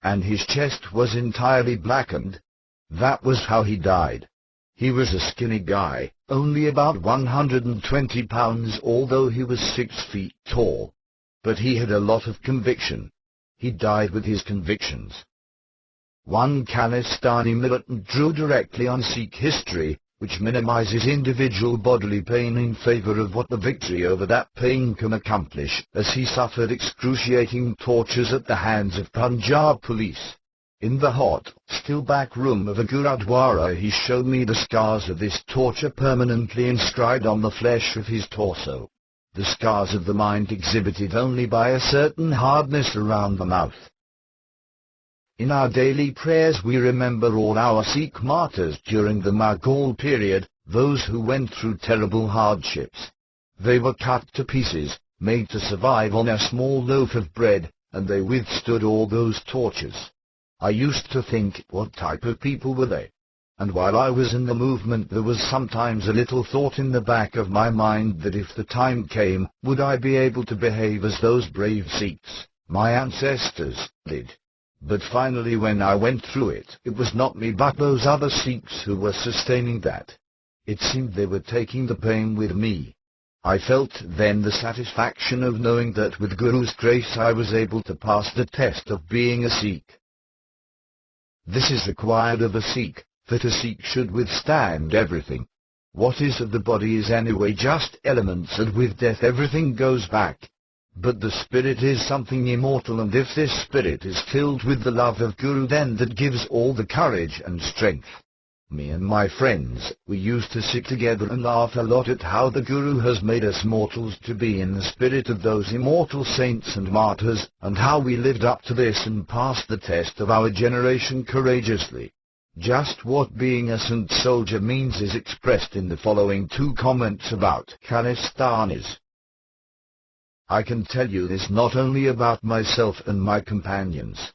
and his chest was entirely blackened. That was how he died. He was a skinny guy, only about 120 pounds, although he was 6 feet tall. But he had a lot of conviction. He died with his convictions. One Khalistani militant drew directly on Sikh history, which minimizes individual bodily pain in favor of what the victory over that pain can accomplish, as he suffered excruciating tortures at the hands of Punjab police. In the hot, still back room of a Guruduwara he showed me the scars of this torture permanently inscribed on the flesh of his torso. The scars of the mind exhibited only by a certain hardness around the mouth. In our daily prayers we remember all our Sikh martyrs during the Mughal period, those who went through terrible hardships. They were cut to pieces, made to survive on a small loaf of bread, and they withstood all those tortures. I used to think, what type of people were they? And while I was in the movement there was sometimes a little thought in the back of my mind that if the time came, would I be able to behave as those brave Sikhs, my ancestors, did. But finally when I went through it, it was not me but those other Sikhs who were sustaining that. It seemed they were taking the pain with me. I felt then the satisfaction of knowing that with Guru's grace I was able to pass the test of being a Sikh. This is required of a Sikh, that a Sikh should withstand everything. What is of the body is anyway just elements, and with death everything goes back. But the spirit is something immortal, and if this spirit is filled with the love of Guru, then that gives all the courage and strength. Me and my friends, we used to sit together and laugh a lot at how the Guru has made us mortals to be in the spirit of those immortal saints and martyrs, and how we lived up to this and passed the test of our generation courageously. Just what being a Sant soldier means is expressed in the following 2 comments about Khalistanis. I can tell you this not only about myself and my companions,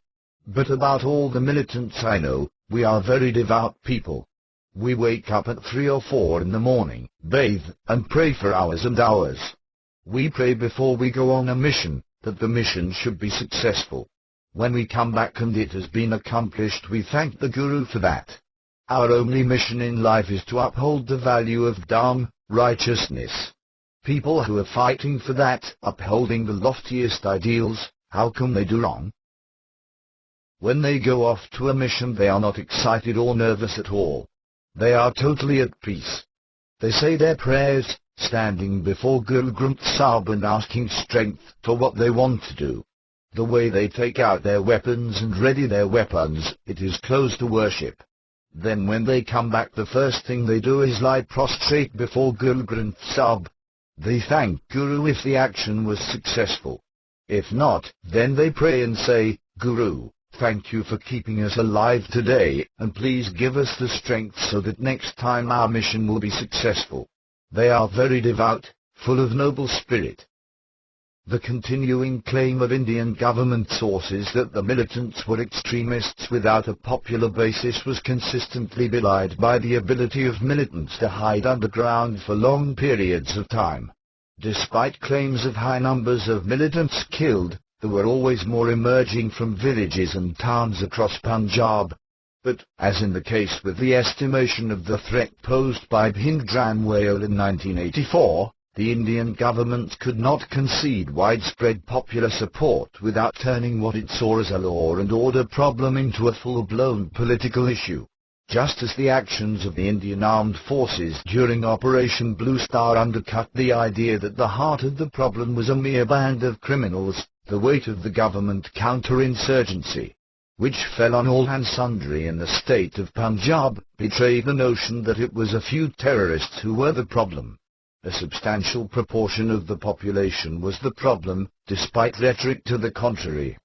but about all the militants I know. We are very devout people. We wake up at 3 or 4 in the morning, bathe, and pray for hours and hours. We pray before we go on a mission, that the mission should be successful. When we come back and it has been accomplished, we thank the Guru for that. Our only mission in life is to uphold the value of Dharma, righteousness. People who are fighting for that, upholding the loftiest ideals, how can they do wrong? When they go off to a mission they are not excited or nervous at all. They are totally at peace. They say their prayers, standing before Guru Granth Sahib and asking strength for what they want to do. The way they take out their weapons and ready their weapons, it is close to worship. Then when they come back the first thing they do is lie prostrate before Guru Granth Sahib. They thank Guru if the action was successful. If not, then they pray and say, Guru, thank you for keeping us alive today, and please give us the strength so that next time our mission will be successful. They are very devout, full of noble spirit. The continuing claim of Indian government sources that the militants were extremists without a popular basis was consistently belied by the ability of militants to hide underground for long periods of time. Despite claims of high numbers of militants killed, there were always more emerging from villages and towns across Punjab. But, as in the case with the estimation of the threat posed by Bhinderanwale in 1984, the Indian government could not concede widespread popular support without turning what it saw as a law and order problem into a full-blown political issue. Just as the actions of the Indian Armed Forces during Operation Blue Star undercut the idea that the heart of the problem was a mere band of criminals, the weight of the government counterinsurgency, which fell on all and sundry in the state of Punjab, betrayed the notion that it was a few terrorists who were the problem. A substantial proportion of the population was the problem, despite rhetoric to the contrary.